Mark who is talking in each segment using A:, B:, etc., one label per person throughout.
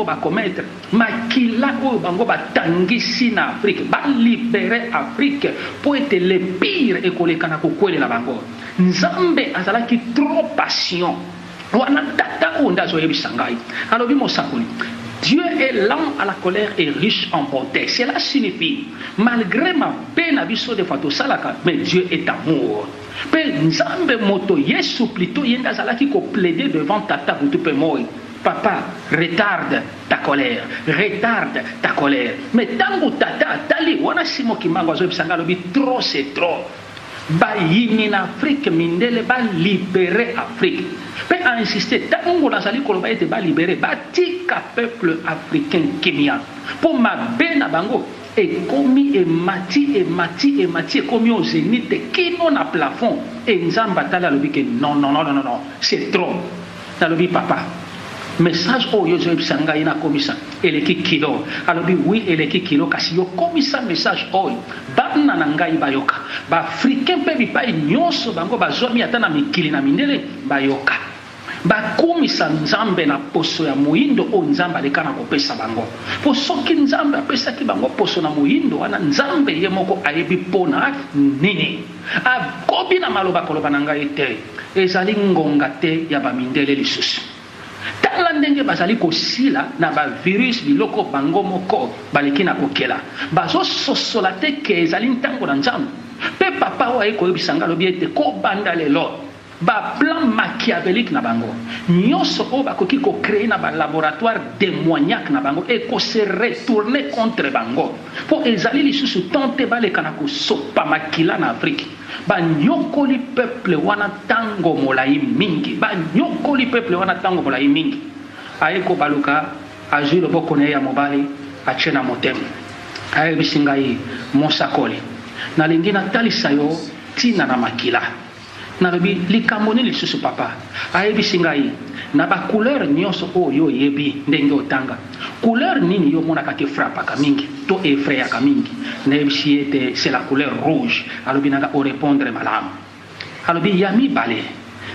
A: oyo bakometre makila oyo bango batangisi na Afrique balibere Afrique po ete le pire ekoleka na kokwelela bango. Nzambe azalaki trop patient wana tata oyo nde azoyebisa ngai alobi mosakoli Dieu est lent à la colère et riche en bonté. Cela signifie, malgré ma peine à biso de fato salaka, mais Dieu est amour. Pe nzambe moto Yesu plutôt yenda zalaki ko plaider devant tata butu pe moi. Papa, retarde ta colère, retarde ta colère. Mais tango tata tali wana simo kimango azo bisanga lobi trop c'est trop. Ba yini na Afrique mindele ba libérer Afrique. Pe a insisté tango nazali koloba ete ba libérer ba tika peuple africain Kenya. Pour ma bena bango et commis et mati et commis au zénith qui non à plafond et nzamba tala lobi que non c'est trop. Na lobi papa message oh yo zoe bisanga ina komisa eleki kilo alobi oui eleki kilo kasi yo komisa message oh bana na ngai bayoka ba africain pe bi pa nyonso bango bazomi ata na mikili na mindele bayoka bakomisa nzambe na poso ya muindo o nzambe aleka na kopesa bango po soki nzambe apesaki bango poso na muindo wana nzambe ye moko ayebi pona nini akobi na maloba koloba na ngai te ezali ngonga te ya bamindele lisusu tala ndenge bazali kosila na ba virus biloko bango moko baleki na kokela bazososola te ke ezali ntango na nzambe pe papa oyo ayekoyebisa ngai alobi ete kobanda lelo ba plan machiavélique na bango nyonso oyo bakoki kocréer na balaboratoire démoniaque na bango et ko se retourner contre bango po ezali lisusu tante baleka na kosopa makila na Afrique banyokoli peuple wana tango molai mingi banyokoli peuple wana tango molai mingi ayeko baluka azwi loboko na ye ya mobali atie na motema ayebisi ngai mosakoli nalingi natalisa yo ntina na makila nalobi likambo nini lisusu papa ayebisi ngai na bacouleur nyonso oyo yebi ndenge otanga couleur nini yo monaka te frappaka mingi to effrayaka mingi nayebisi ete c'est la couleur rouge alobi nanga o répondre malamu alobi ya mibale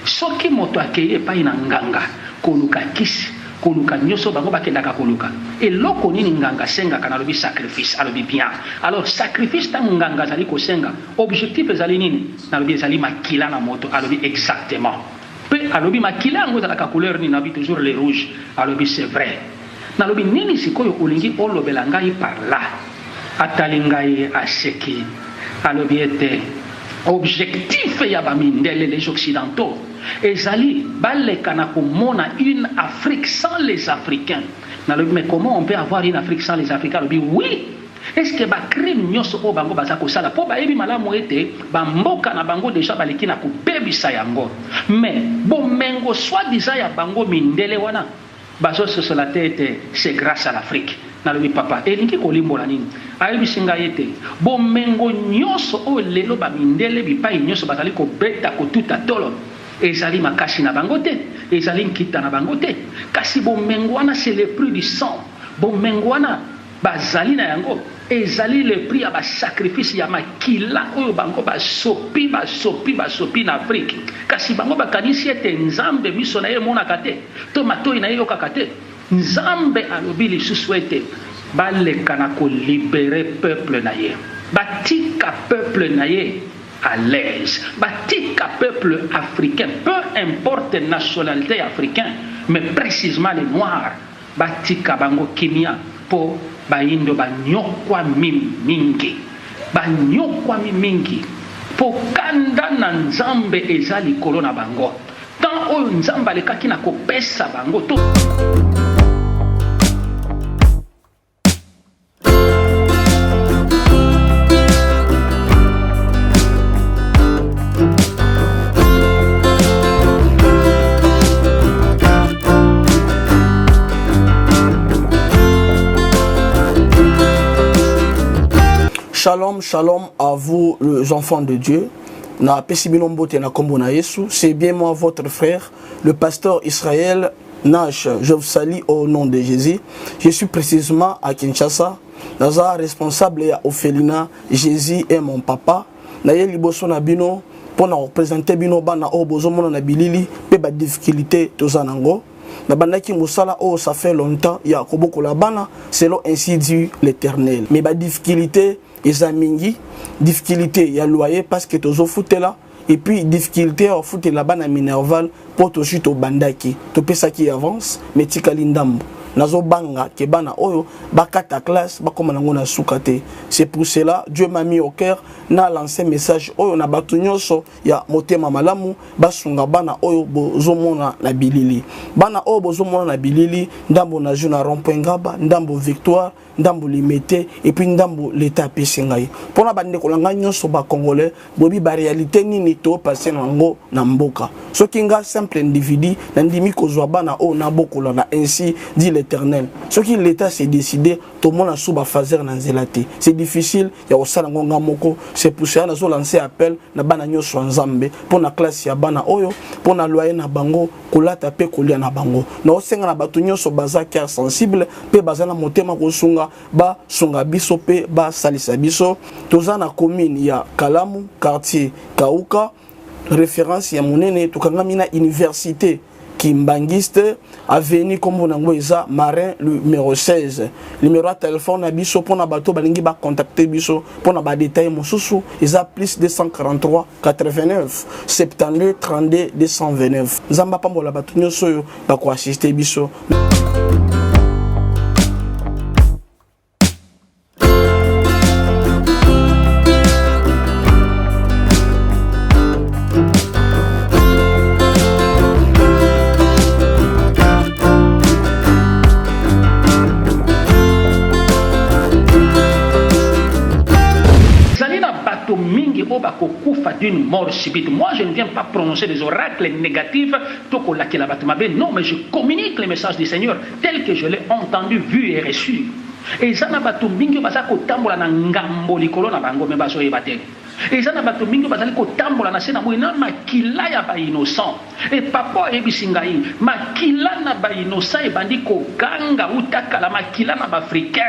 A: soki moto akei epai na nganga koluka kisi koluka nyonso bango bakendaka koluka eloko nini nganga sengaka nalobi sacrifice alobi bien alors sacrifice tango nganga azali kosenga objectif ezali nini nalobi ezali makila na moto alobi exactement pe alobi makila yango ezalaka couleur nini nalobi toujours les rouges alobi c'est vrai nalobi nini sikoyo olingi olobela ngai par là atali ngai aseki alobi ete objectif ya bamindele les occidentaux ezali baleka na komona une Afrique sans les Africains nalobi mais comment on peut avoir une Afrique sans les Africains alobi oui est-ce que ba crime nyonso o bango baza kosala po bayebi malamu ete bamboka na bango déjà baleki na kobebisa yango mais bomengo soi-disant ya bango mindele wana bazososola te ete c'est grâce à l'Afrique nalobi papa elingi kolimbola nini ayebisi ngai ete bomengo nyonso oyo lelo bamindele bipai nyonso bazali kobeta kotuta tolo ezali makasi na bango te ezali nkita na bango te kasi bomengo wana c'est le prix du sang bomengo wana bazali na yango ezali le prix ya basacrifice ya makila oyo bango basopi na Afrique kasi bango bakanisi ete nzambe miso na ye monaka te to matoi na ye yokaka te nzambe alobi lisusu ete baleka na kolibere peuple na ye batika peuple na ye à l'aise batika peuple africain peu importe nationalité africaine mais précisément les noirs batika bango kimia po baindo banyokwa mingi po kanda na nzambe eza likolo na bango tant oyo nzambe alekaki na kopesa bango to
B: Shalom, shalom à vous les enfants de Dieu. C'est bien moi votre frère, le pasteur Israël Nash. Je vous salue au nom de Jésus. Je suis précisément à Kinshasa. Naza responsable à Ophelina. Jésus est mon papa. Naye liboso na bino pour représenter bino bana o bozo mona na bilili pe ba difficulté tozanango. na bandaki musala oh ça fait longtemps ya koboko la bana selon ainsi dit l'Éternel. Mais ba difficulté ezamingi, difficulté ya loyer parce que tozo foutela et puis difficulté au foot la bana minerval pour to chute au bandaki to pesa qui avance mais tikali ndambo nazo banga ke bana oyo bakata classe bakoma nango na sukate. C'est pour cela Dieu m'a mis au cœur na lancé message oyo na batu nyonso ya motema malamu basunga bana oyo bozomona na bilili, bana oyo bozomona na bilili ndambo na juna rond-point Ngaba, ndambo Victoire, ndambo Limete et puis ndambo l'état pesingai pona bande kolanga nyonso ba congolais bobi ba réalité nini to passer nango na mboka soki nga simple individu na ndimi kozwa bana o na bokola na ainsi dit l'Éternel. Soki l'état s'est décidé tout le monde a sous ba fazer na nzelate c'est difficile ya osala ngonga moko. C'est pour ça nazo lancer appel na bana nyonso nzambe pona classe ya bana oyo pona loyer na bango kolata pe kolia na bango na osenga na batu nyonso baza cœur sensible pe bazana motema kosunga ba sunga biso pe ba salisa biso. Toza na commune ya Kalamu quartier Kauka référence ya monene tokanga mina université Kimbangiste avenue comme on eza Marin numéro 16. Numéro de téléphone na biso pona bato balingi ba contacter biso pona ba détail mosusu eza plus 243 89 72 32 229. Zamba pambola bato nyonso yo ba ko assister biso.
A: D'une mort subite. Moi, je ne viens pas prononcer des oracles négatifs, non, mais je communique les messages du Seigneur tels que je l'ai entendu, vu et reçu. Et ça n'a pas tout mingi basako tambola na ngambo likolo na bango me baso ebate. Et ça n'a pas tout mingi basako tambola na sena moina makila ya ba innocent. Et papa ebisingai makila na ba innocent e bandiko ganga utaka la makila na ba africain.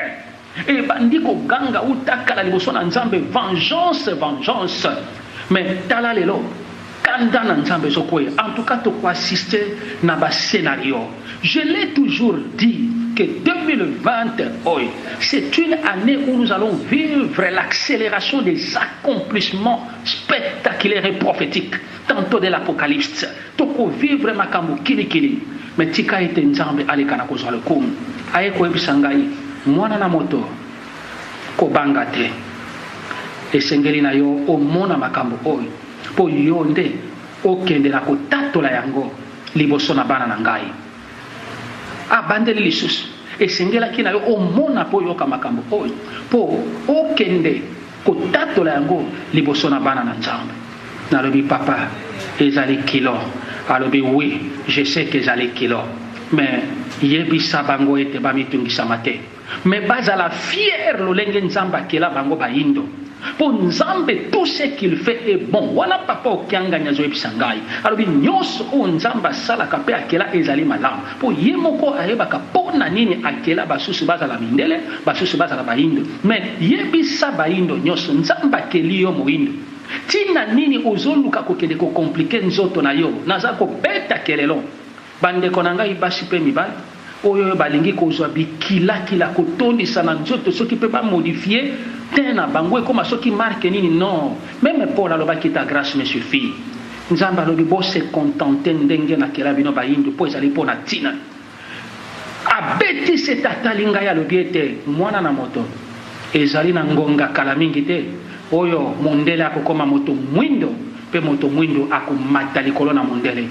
A: Et bandiko ganga utakala liboso na nzambe vengeance vengeance. Mais tala lelo kanda na nzambe sokwe en tout cas to ko assister na ba scénario. Je l'ai toujours dit que 2020 c'est une année où nous allons vivre l'accélération des accomplissements spectaculaires et prophétiques tantôt de l'apocalypse. To ko vivre makambo kili mais tika ete nzambe alekana ko zwa le kum aye ko ebisangai mwana na moto ko bangate esengeli na yo omona makambo oyo po yo nde okende na kotatola yango liboso na bana na ngai abandeli lisusu esengelaki na yo omona po yoka makambo oyo po okende kotatola yango liboso na bana na nzambe. Nalobi papa ezali kilo alobi oui je sais que ezali kilo mais yebisa bango ete bamitungisa mate mais bazala fier lolenge nzambe akela bango bayindo pour nzambe tout ce qu'il fait est bon. Wana papa okianganya zo ebisangai alobi nyonso o nzamba sala kape akela ezali malamu po ye moko ayebaka pona nini akela basusu bazala mindele basusu bazala bayindo mais yebisa bayindo nyonso nzamba akeli yo moyindo tina nini ozoluka kokende ko compliquer nzoto na yo naza ko beta kelelo bande konanga ibasi pe mibali oyo balingi kozwa bikila kotondisa na nzoto soki pe ba modifier tena bango ekoma soki marque nini non même Paul alobaki ta grâce me suffit. Nzamba lobi bo se contenter ndenge na kela bino bayindo po ezali pona tina abeti se tatalinga ya lobi ete mwana na moto ezali na ngonga kala mingi te oyo mondele akokoma moto mwindo pe moto mwindo akomata likolo na mondele.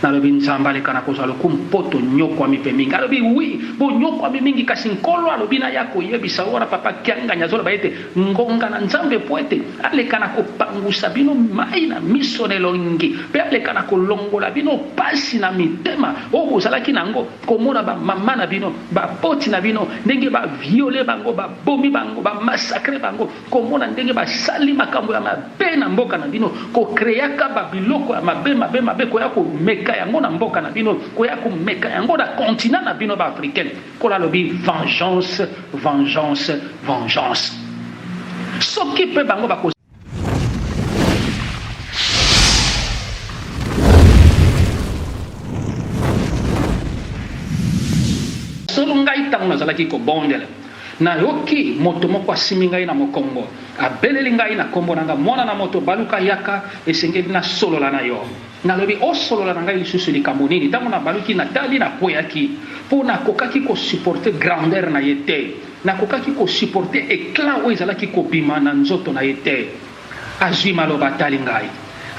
A: Nalobi nzamba lekana kozwa lokumu poto nyokwa mipe mingi alobi oui bo nyokwa mingi kasi nkolo alobi na yako yebisa ora papa kianganya zola baete ngonga na nzambe poete alekana kopangusa bino mai na miso nelongi pe alekana kolongola bino pasi na mitema o ozalaki nango komona ba mama na bino ba poti na bino ndenge ba violer bango ba bomi bango ba massacrer bango komona ndenge ba sali makambo ya mabe na mboka na bino ko kreaka ba biloko ya mabe ko yako meka yango na mboka na bino ko yako meka yango na continent na bino ba africain ko la lobi vengeance vengeance vengeance soki pe bango ba solo ngai tango nazalaki kobondela nayoki moto moko asimi ngai na mokongo abeleli ngai na kombo nanga mwana na moto baluka yaka esengeli na solola na yo nalobi osolola na ngai lisusu likambo nini ntango nabaluki natali nakweyaki mpo nakokaki kosupporte grandeur na ye te nakokaki kosupporte éclat oyo ezalaki kobima na nzoto na ye te azwi maloba atali ngai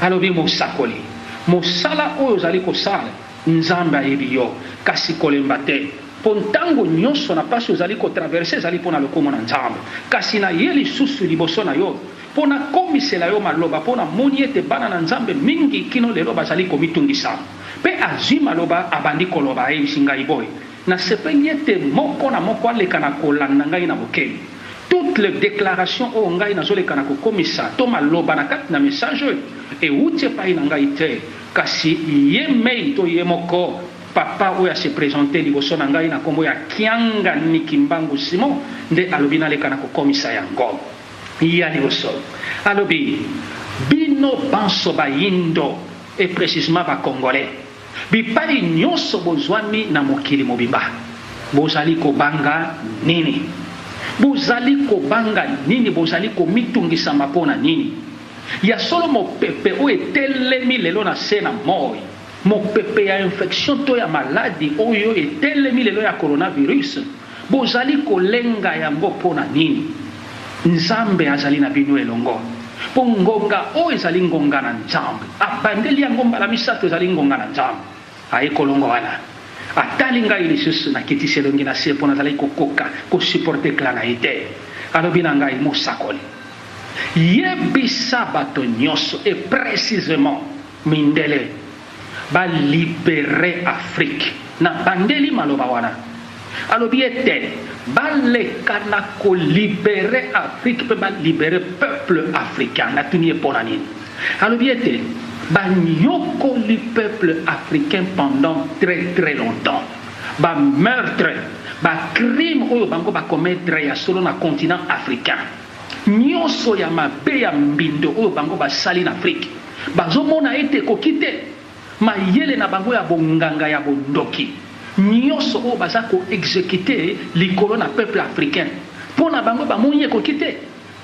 A: alobi mosakoli mosala oyo ozali kosala nzambe ayebi yo kasi kolemba te mpo ntango nyonso na mpasi ozali kotraverse ezali mpo na lokomo na nzambe kasi na ye lisusu liboso na yo mpo na komisela yo maloba mpo na moni ete bana na nzambe mingi kino lelo bazali komitungisa mpe azwi maloba abandi koloba ayebisi ngai boye nasepeli ete moko na moko aleka na kolanda ngai na bokeli toutes les déclarations oyo ngai nazoleka na kokomisa to maloba na kati na message oyo euti epai na ngai te kasi ye mei to ye moko papa oyo ase présente liboso na ngai na kombo ya Kianga Nikimbangu Simon nde alobi naleka na kokomisa yango ya liboso alobi bino banso bayindo et précisément bacongolais bipai nyonso bozwami na mokili mobimba bozali kobanga nini bozali kobanga nini bozali komitungisama mpo na nini ya solo mopepe oyo etelemi lelo na se na moi mopepe ya infection to ya maladi oyo etelemi lelo ya coronavirus bozali kolenga yango mpo na nini nzambe azali na bino elongo mpo ngonga oyo ezali ngonga na nzambe abandeli yango mbala misato ezali ngonga na nzambe aye kolongo wana atali ngai lisusu nakitisi elongi na se mpo nazali kokoka kosuporte kla na ye te alobi na ngai mosakoli yebisa bato nyonso et précisément mindele balibere Afrique na bandeli maloba wana alobi ete baleka na kolibere Afrique mpe balibere peuple africain natuni ye mpo na nini alobi ete banyokoli peuple africain pendant très très longtemps bameurtre bacrime oyo bango bakometre ya solo na continent africain nyonso ya mabe ya mbindo oyo bango basali na Afrique bazomona ete ekoki te mayele na bango ya bonganga ya bondoki nyonso oyo baza koexécute likolo na peuple africain mpo na bango bamoni ekoki te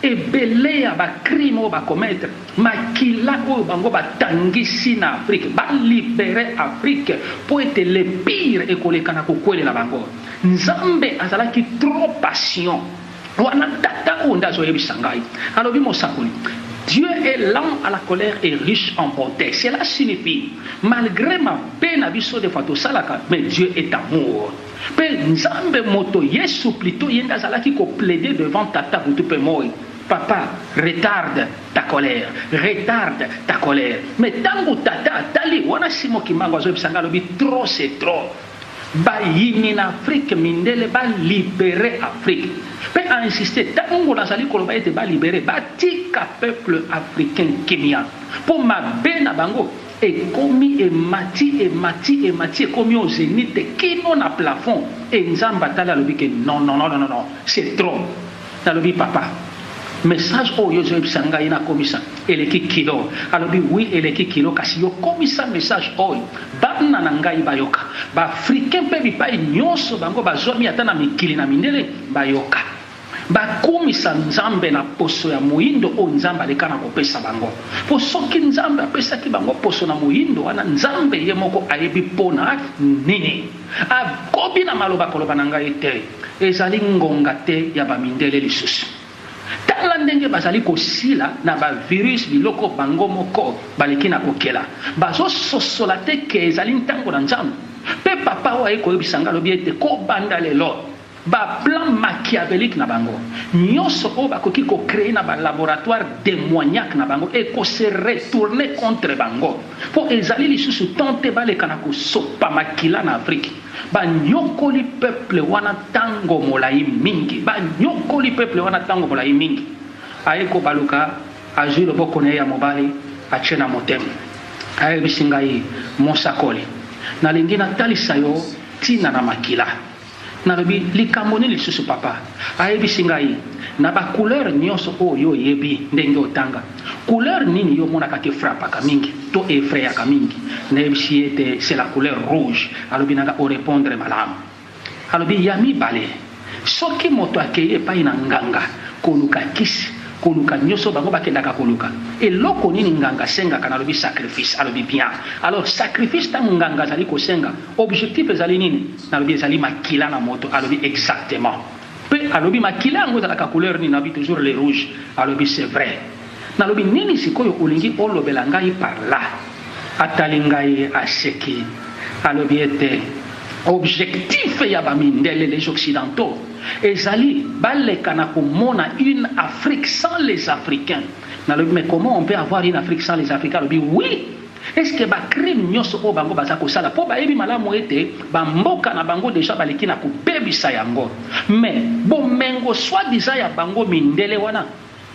A: ebele ya bacrime oyo bakometre makila oyo bango batangisi na Afrique balibere Afrique mpo ete le pire ekoleka na kokwelela bango nzambe azalaki trop patient wana tata oyo nde azoyebisa ngai alobi mosakoli Dieu est lent à la colère et riche en bonté. Cela signifie, malgré ma peine à biso de fato salaka, mais Dieu est amour. Pe nzambe moto yesu plutôt yenda zalaki ko plaider devant tata butu pe moi. Papa, retarde ta colère, retarde ta colère. Mais tango tata tali wana simo kimango azo bisanga lobi trop c'est trop. Bayini na Afrique mindele ba libérer Afrique. Pe a insisté tango nazali koloba ete ba libérer batika peuple africain Kenya. Pour ma bena bango ekomi emati ekomi au zénith kino na plafond et nzamba tala lobi ke non c'est trop. Talobi papa message oyo zo bisanga ina komisa eleki kilo alobi oui eleki kilo kasi yo komisa message oyo bana na ngai bayoka ba africain pe bipai nyonso bango bazomi ata na mikili na mindele bayoka bakomisa nzambe na poso ya muindo o nzambe aleka na kopesa bango po soki nzambe apesaki bango poso na muindo wana nzambe ye moko ayebi pona nini akobi na maloba koloba na ngai te ezali ngonga te ya bamindele lisusu tala ndenge bazali kosila na bavirus biloko bango moko baleki na kokela bazososola te ke ezali ntango na nzambe mpe papa oyo ayekoyebisanga alobi ete kobanda lelo baplan machiavélique na bango nyonso oyo bakoki kocrée na balaboratoire démoniaque na bango ekose retourne contre bango mpo ezali lisusu tonte baleka na kosopa makila na afrique banyokoli peuple wana tango molai mingi banyokoli peuple wana tango molai mingi aye kobaluka azwi loboko na ye ya mobali atie na motema ayebisi ngai mosakoli nalingi natalisa yo ntina na makila nalobi likambo nini lisusu papa ayebisi ngai na bacouleur nyonso oyo oyebi ndenge otanga couleur nini yo monaka te frappaka mingi to effrayaka mingi nayebisi ete c'est la couleur rouge alobi nanga orépondre malamu alobi yami bale soki moto akeye epai na nganga koluka kisi koluka nyoso bango bakendaka koluka eloko nini nganga sengaka na alobi sacrifice alobi bien alors sacrifice ntango nganga azali kosenga objectif ezali nini nalobi ezali makila na moto alobi exactement mpe alobi makila yango ezalaka couleur nini nabi toujours le rouge alobi c'est vrai nalobi nini sikoyo olingi olobela ngai par là atali ngai aseki alobi ete objectif ya bamindele les occidentaux ezali baleka na komona une Afrique sans les Africains nalobi mais comment on peut avoir une Afrique sans les Africains alobi oui est-ce que bacrime nyonso oyo bango baza kosala mpo bayebi malamu ete bamboka na bango deja baleki na kobebisa yango mais bomengo soi-disant ya bango mindele wana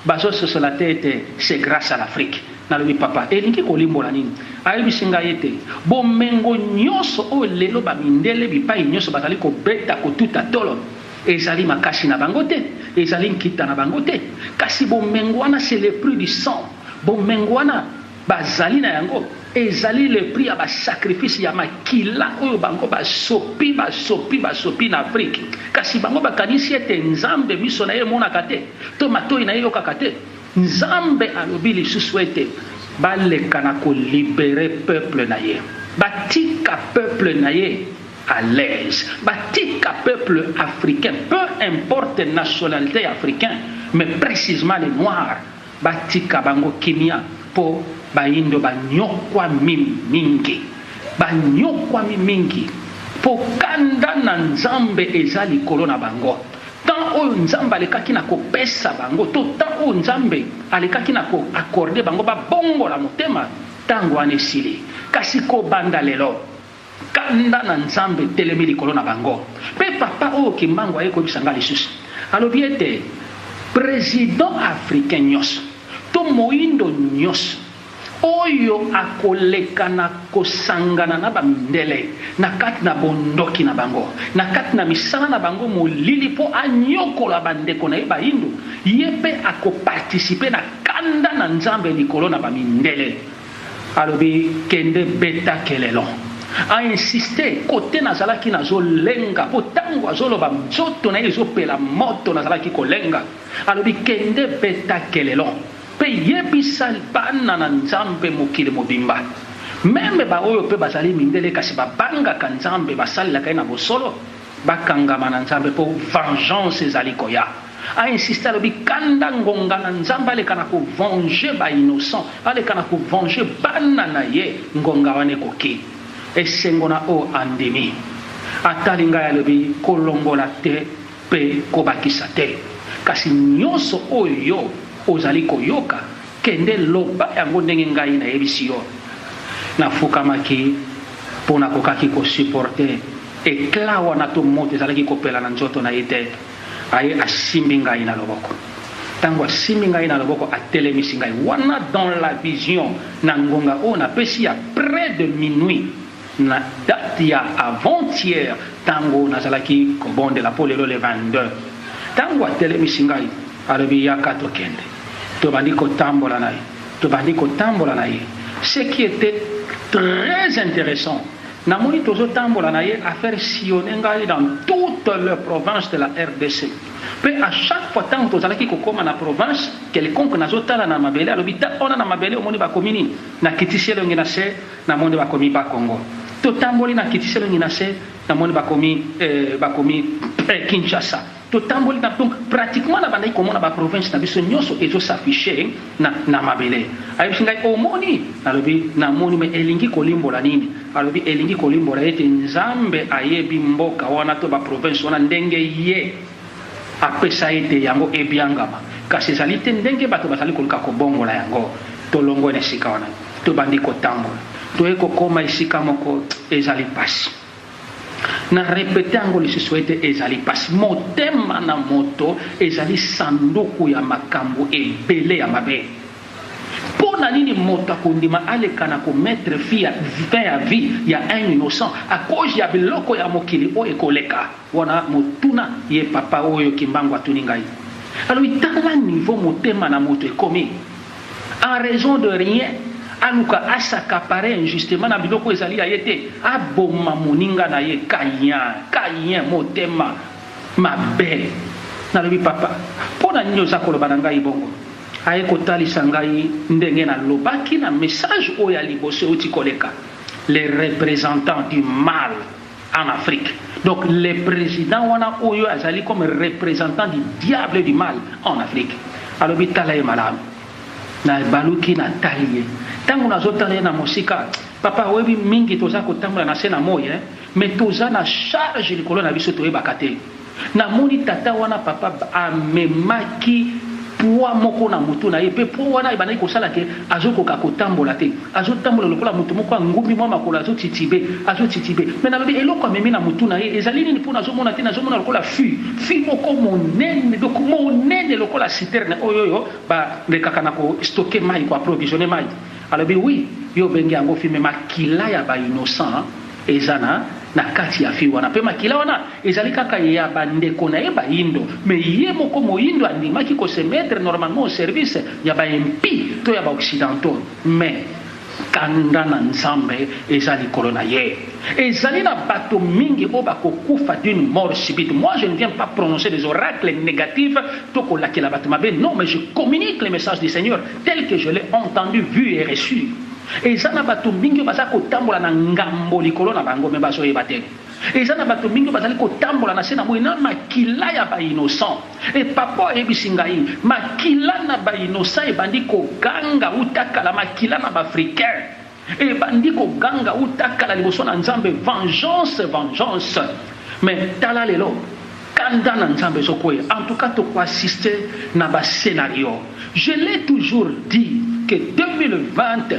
A: bazososola te ete c'est grâce à l'Afrique nalobi papa elingi kolimbola nini ayebisi ngai ete bomengo nyonso oyo lelo bamindele bipai nyonso bazali kobeta kotuta tolo ezali makasi na bango te ezali nkita na bango te kasi bomengo wana c'est le prix du sang bomengo wana bazali na yango ezali le prix ya basacrifice ya makila oyo bango basopi na Afrique kasi bango bakanisi ete nzambe miso na ye emonaka te to matoi na ye yokaka te nzambe alobi lisusu ete baleka na kolibere peuple na ye batika peuple na ye à l'aise batika peuple africain peu importe nationalité africain mais précisément les noirs batika bango kimia po baindo banyokwami mingi po kanda na nzambe eza likolo na bango tant oyo nzambe alekaki na kopesa bango to tant oyo nzambe alekaki na koakorde bango babongola motema ntango wana esili kasi kobanda lelo kanda na nzambe telemi likolo na bango mpe papa oyo kimbango ayekobisa nga lisusu alobi ete président africain nyonso to moyindo nyonso oyo akoleka na kosangana na bamindele na kati na bondoki na bango na kati na misala na bango molili mpo anyokola bandeko na ye bayindo ye mpe akoparticipe na kanda na nzambe likolo na bamindele alobi kende beta kelelo a insisté kote nazalaki nazolenga po ntango azoloba nzoto na ye ezopela moto nazalaki kolenga alobi kende beta kelelo mpe yebisa bana na nzambe mokili mobimba meme baoyo mpe bazali mindele kasi babangaka nzambe basalelaka ye na bosolo bakangama na nzambe mpo vengeance ezali koya ainsiste alobi kanda ngonga na nzambe aleka na kovenge bainnocent aleka na kovenge bana na ye ngonga wana ekoki esengo na oyo andimi atali ngai alobi kolongola te mpe kobakisa te kasi nyonso oyo ozali koyoka kende loba yango ndenge ngai nayebisi yo nafukamaki mpo nakokaki kosuporte ekla wana to moto ezalaki kopela na nzoto na ye te aye asimbi ngai na loboko ntango asimbi ngai na loboko atelemisi ngai wana dans la vision na ngonga oyo napesi ya près de minuit na date ya avant-hier ntango nazalaki kobondela mpo lelo le 22 ntango atelemisi ngai alobi yaka tokende tobandi kotambola na ye ce qui était très intéressant namoni tozotambola na ye affaire sillonner ngai dans toutes les provinces de la RDC mpe à chaque fois ntango tozalaki kokóma na province quelconque nazotala na mabele alobi ta ona na mabele omoni bakomi nini nakitisi elongi na se namoni bakomi bakongo totamboli na kitisi elongi na se namoni bakomi Kinshasa totamboli na donc pratiquement na bandaki komona baprovince na biso nyonso ezosafishe na mabele ayebisi ngai omoni alobi namoni me elingi kolimbola nini alobi elingi kolimbola ete nzambe ayebi mboka wana to baprovince wana ndenge ye apesa ete yango ebiangama kasi ezali te ndenge bato bazali koluka kobongola yango tolongo na esika wana tobandi kotambola toye kokoma esika moko ezali pasi na répété yango lisusu ete ezali pasi motema na moto ezali sanduku ya makambo ebele ya mabe mpo na nini moto akondima aleka na komettre fin ya vie ya un innocent à cause ya biloko ya mokili oyo ekoleka wana motuna ye papa oyo kimbango atuni ngai alors itala niveau motema na moto ekomi en raison de rien aluka asakapare injustement na biloko ezali ayete aboma moninga na ye kayen motema mabe nalobi papa pona nini oza koloba na ngai bongo aye kotalisa ngai ndenge nalobaki na message oyo ya liboso euti koleka les représentants du mal en Afrique. Donc les présidents wana oyo azali comme représentants du diable du mal en Afrique. Alobi talaye malamu na baluki na talie tangu nazotala na mosika papa webi mingi toza kotambola na se na moye mais toza na charge likolo na biso toyebaka te na moni tata wana papa amemaki poa moko na mutu na ye pe po wana ebandaki kosala ke azokoka kotambola te azotambola lokola mutu moko angumbi mwa makolo azotitibe me nalobi eloko amemi na mutu na ye ezali nini mpona azomona te nazomona lokola fi moko monene donc monene lokola citerne oyoyo balekaka na kostoke mai koapprovisionne mai alobi oui yo bengi yango fi me makila ya bainnocent eza na kati ya fi wana pe makila wana ezali kaka ya bandeko na ye bayindo mais ye moko moyindo andimaki ko se mettre normalement au service ya baimpi to ya baoccidentaux mais kanda na nzambe ezali likolo na ye ezali na bato mingi oyo bakokufa d'une mort subite. Moi je ne viens pas prononcer des oracles négatifs to kolakela bato mabe, non, mais je communique les messages du Seigneur tel que je l'ai entendu, vu et reçu. Eza na bato mingi baza kotambola na ngambo likolo na bango me bazoyeba te. Eza na bato mingi bazali kotambola na se na moyi na makila ya bainnocent. E papa oyebisi ngai makila na bainnocent ebandi koganga utakala makila na baafricain ebandi koganga utakala liboso na nzambe vengeance. Mais tala lelo kanda na nzambe sokoye en tout cas tokoassiste na bascénario. Je l'ai toujours dit que 2020,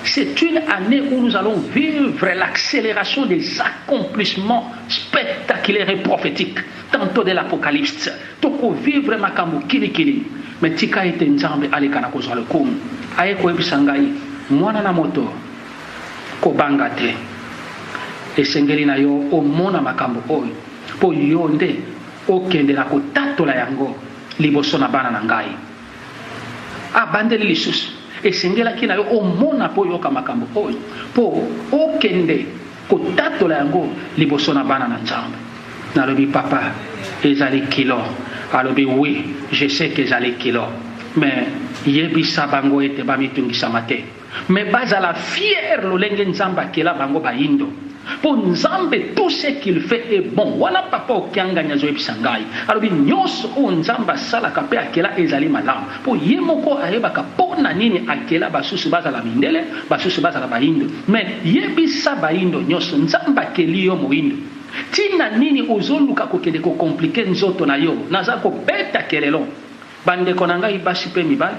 A: c'est une année où nous allons vivre l'accélération des accomplissements spectaculaires et prophétiques, tantôt de l'Apocalypse. Toko vivre makambo kilikili, mais tika ete nzambe aleka na kozwa le kum. Aye koyebisa ngai mwana na moto kobanga te. Esengeli na yo omona makambo oyo po yo nde okende na kotatola yango liboso na bana na ngai. Abandeli lisusu esengelaki na yo omona po yoka makambo oyo po okende kotatola yango liboso na bana na nzambe. Nalobi papa ezali kilo. Alobi oui, je sais que ezali kilo, mais yebisa bango ete bamitungisa te. Mais bazala fier lolenge nzambe akela bango bayindo. Pour Nzambe, tout ce qu'il fait est bon. Voilà papa okianga nyazo ebisangai. Alobi nyonso o Nzamba sala kape akela ezali malamu. Po yemoko ayebaka pona nini akela basusu bazala mindele, basusu bazala bayindo. Mais yebisa bayindo nyonso Nzamba keli yo moyindo. Tina nini ozoluka kokende ko compliquer nzoto na yo. Naza ko beta kelelo. Bande konanga ibashi pe mibali.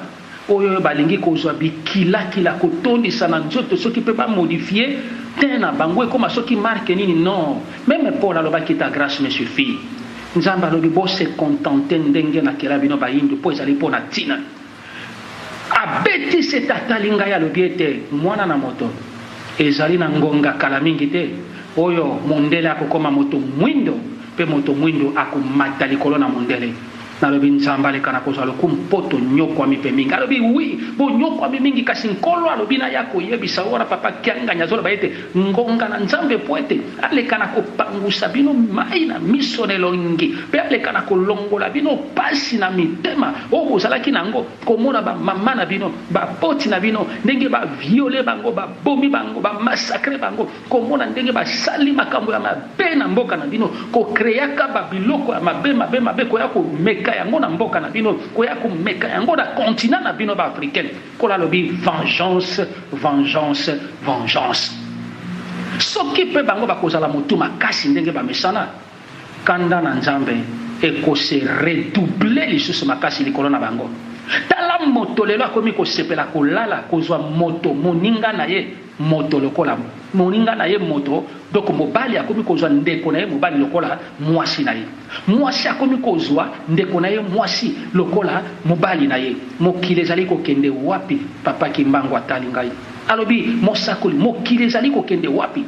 A: Oyo balingi kozwa bikila kotondisa na nzoto soki pe ba modifier tena bango ekoma soki marque nini non. Même Paul alobaki ta grâce me suffit. Nzamba alobi bo se contenter ndenge na kela bino bayindo po ezali po na tina. Abeti se tatalinga ya lobi ete mwana na moto ezali na ngonga kala mingi te. Oyo mondele akokoma moto mwindo pe moto mwindo akomata likolo na mondele. Nalobi Nzamba leka na kozwa lokumu poto nyoko ami pe mingi. Alobi oui, bo nyoko ami mingi kasi nkolo alobi na yako yebisa wana papa kianga nyazola baete ngonga na Nzambe poete aleka na kopangusa bino mai na miso nelongi pe aleka na kolongola bino pasi na mitema o ozalaki nango komona ba mama na bino ba poti na bino ndenge ba violer bango ba bomi bango ba massacrer bango komona ndenge ba sali makambo ya mabe na mboka na bino ko kreaka ba biloko ya mabe ko ya ko meka yango na mboka na bino ko ya ko meka yango na continent na bino ba africain ko la lobi vengeance soki pe bango bakozala motu makasi ndenge bamesana kanda na Nzambe ekose redoubler lisusu makasi likolo na bango. Tala moto lelo akomi kosepela kolala kozwa moto moninga na ye moto lokola moninga na ye moto donc mobali akomi kozwa ndeko na ye mobali lokola mwasi na ye mwasi akomi kozwa ndeko na ye mwasi lokola mobali na ye mokili ezali kokende wapi papa Kimbangu atali ngai alobi mosakoli mokili ezali kokende wapi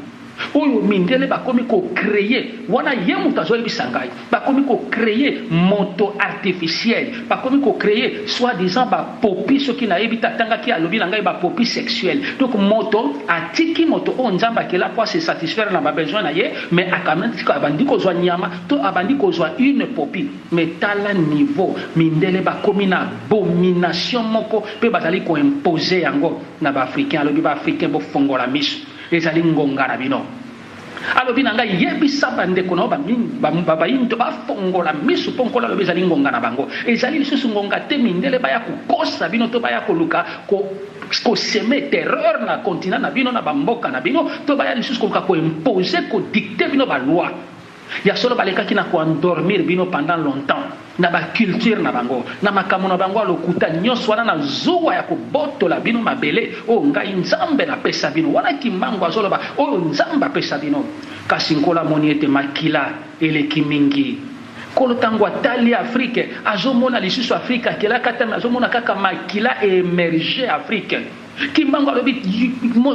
A: oyo mindele bakomi ko créer wana ye mutu azoli bisangai bakomi ko créer moto artificiel bakomi ko créer soi-disant ba popi soki na yebi tatanga ki alobi na ngai ba popi sexuel donc moto atiki moto o nzamba kela pour se satisfaire na ba besoin na ye mais akamati ko abandi ko zwa nyama to abandi ko zwa une popi mais tala niveau mindele bakomi na abomination moko pe bazali ko imposer yango na ba africain alobi ba africain bo fongola miso ezali ngonga na bino alobi na ngai yebisa bandeko na bayindo bafongola miso mpo nkolo alobi ezali ngonga na bango ezali lisusu ngonga te mindele baya kokosa bino to baya koluka koseme terreur na continent na bino na bamboka na bino to baya lisusu koluka koimpose kodicte bino baloi ya solo balekaki na koendormir bino pendant longtemps na baculture na bango na makambo na bango alokuta nyonso wana na zuwa ya kobotola bino mabele oyo ngai nzambe napesa bino wana kimbango azoloba oyo nzambe apesa bino kasi nkolo amoni ete makila eleki mingi kolo ntango atali afrike azomona lisusu afrike akelaka te azomona kaka makila emerge afrike kimbango alobi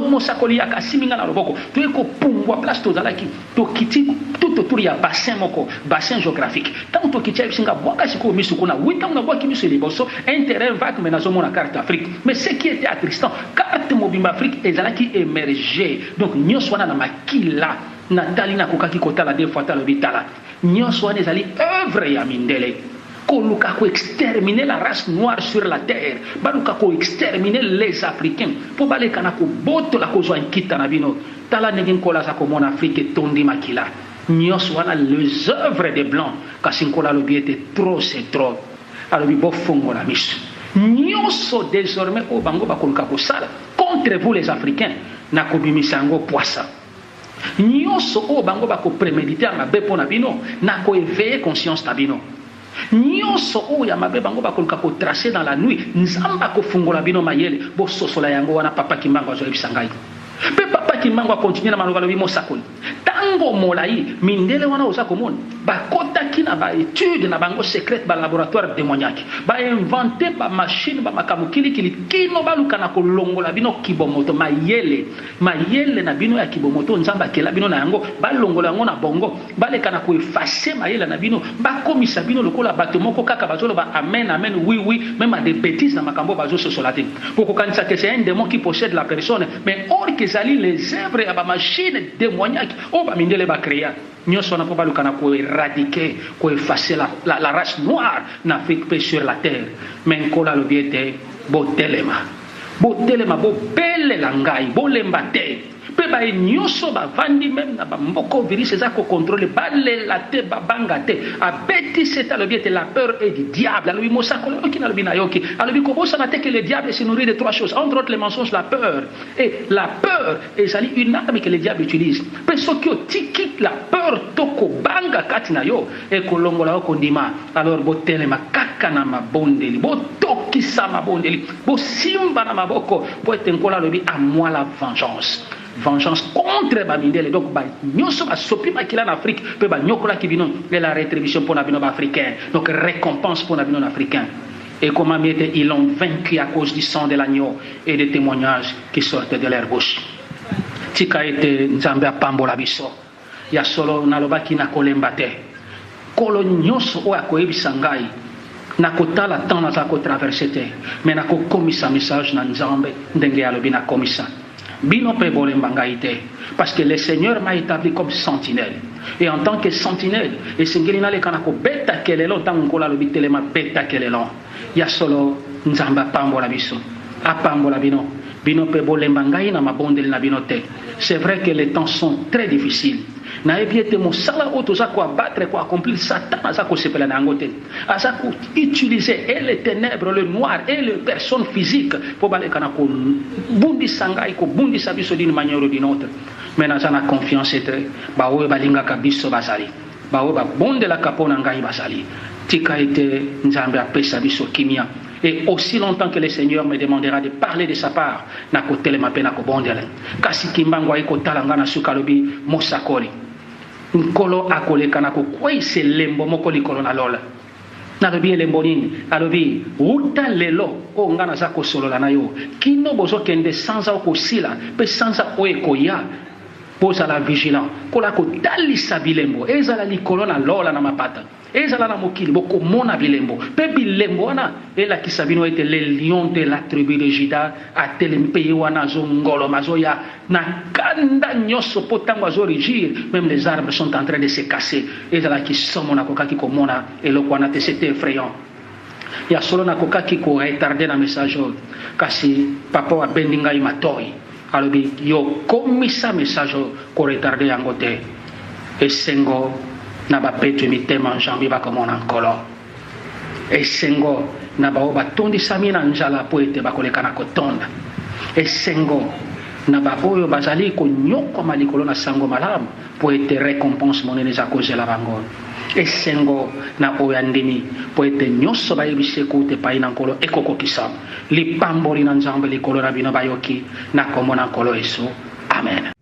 A: mosakoli yaka asiminga na loboko toye kopumbwa place tozalaki tokiti tout autour ya bassin moko bassin géographique ntango tokiti ya bisinga bwaka sikoyo misu kuna wi ntango nabwaki misu liboso un terrain vague me nazomona carte afrique mais ce qui était attristant carte mobimba afrique ezalaki émerger donc nyonso wana na makila natali nakokaki kotala deux fois talobi tala nyonso wana ezali œuvre ya mindele koluka ko exterminer la race noire sur la terre baluka ko exterminer les africains po baleka na ko botola ko zwa nkita na bino tala ndenge nkola za komona afrique tondi makila nyonso wana les œuvres des blancs kasi nkola alobi ete trop c'est trop alobi bofongola miso nyonso désormais o bango bakoluka kosala contre vous les africains na kobimisa yango poisa nyonso o bango bakopremediter mabe mpo na bino na koéveiller conscience na bino nyonso oyo ya mabe bango bakoluka kotracer dans la nuit nzambe akofungola bino mayele bososola yango wana papa kimbango azoyebisa ngai mpe papa kimbango akontinue na maloba alobi mosakoli ntango molai mindele wana oza komona bakotaki na baétude na bango secrète balaboratoire demoniaki bainvente bamachine bamakambo kilikili kino baluka na kolongola bino kibomoto mayele na bino ya kibomoto nzambe akela bino na yango balongola yango na bongo baleka na koefase mayele na bino bakomisa bino lokola bato moko kaka bazoloba amen amen oui oui même à des bêtises na makambo bazososola te kokokanisa ke c'est un démon qui possède la personne mais or que ezali les œuvres ya bamachine demoniaki oyo bamindele bacréa nyonso wana mpo baluka na koéradiquer koeffacer la race noire na afrique mpe sur la terre mais nkolo alobi ete botelema bobelela ngai bolemba te mpe baye nyonso bavandi meme na bamboko virus eza kocontrole balela te babanga te abeti sete alobi ete la peur est du diable alobi mosakoli oyoki nalobi na yoki alobi kobosana te que le diable se nourrit de trois choses entre autres les mensonges la peur et la peur ezali une arme que le diable utilise mpe soki otiki la peur to kobanga kati na yo ekolongola yo kondima alors botelema kaka na mabondeli botokisa mabondeli bosimba na maboko po ete nkola alobi à moi la vengeance contre bamindele donc nyonso basopi makila na Afrique pe banyokolaki bino et la rétribution pour na bino africain donc récompense pour na bino africain et comment miete ils l'ont vaincu à cause du sang de l'agneau et des témoignages qui sortaient de leur bouche tika ete nzambe apambola biso ya solo nalobaki na kolemba te kolo nyonso oyo akoyebisa ngai nakotala temps naza kotraverse te mais nakokomisa message na nzambe ndenge alobi nakomisa bino pe bolemba ngai te parce que le Seigneur m'a établi comme sentinelle et en tant que sentinelle esengeli naleka na kobeta kelelo ntango nkola alobi telema beta kelelo ya solo nzambe apambola biso apambola bino pe bolemba ngai na mabondeli na bino te c'est vrai que les temps sont très difficiles nayebi ete mosala oyo toza koabattre koaccomplir satan aza kosepela na yango te aza koutiliser et les ténèbres le noir et les personnes physiques mpo baleka na kobundisa ngai kobundisa biso d'une manière ou d'une autre mais naza na confiance ete baoyo balingaka biso bazali baoyo babondelaka mpo na ngai bazali tika ete nzambe apesa biso kimia et aussi longtemps que le Seigneur me demandera de parler de sa part na kotelema pe na kobondela kasi kimbango ayekotala nga na suka alobi mosakoli nkolo akoleka na kokweyisa elembo moko likolo na lola nalobi elembo nini alobi uta lelo oyo nga naza kosolola na yo kino bozokende sanza okosila mpe sanza oyo ekoya bozala vigilant kola kotalisa bilembo ezala likolo na lola na mapata ezala na mokili bokomona bilembo pe bilembo wana elakisa bino ete le lion de la tribu de Juda atelemi mpe ye wana azongoloma azoya na kanda nyonso mpo ntango azorigir même les arbres sont en train de se casser ezalaki somo nakokaki komona eloko wana te c'était effrayant ya solo nakokaki koretarde na message oyo kasi papa abendi ngai matoi alobi yo komisa message oyo koretarde yango te esengo na bapetwe mitema nzambe bakomona nkolo esengo na bao batondisami na njala po ete bakoleka na kotonda esengo na baoyo bazali konyokoma likolo na sango malamu po ete récompense monene eza kozela bango esengo na oyo andimi po ete nyonso bayebisi ekuta epai na nkolo ekokokisa lipamboli na nzambe likolo na bino bayoki na kombo na nkolo Yesu amen.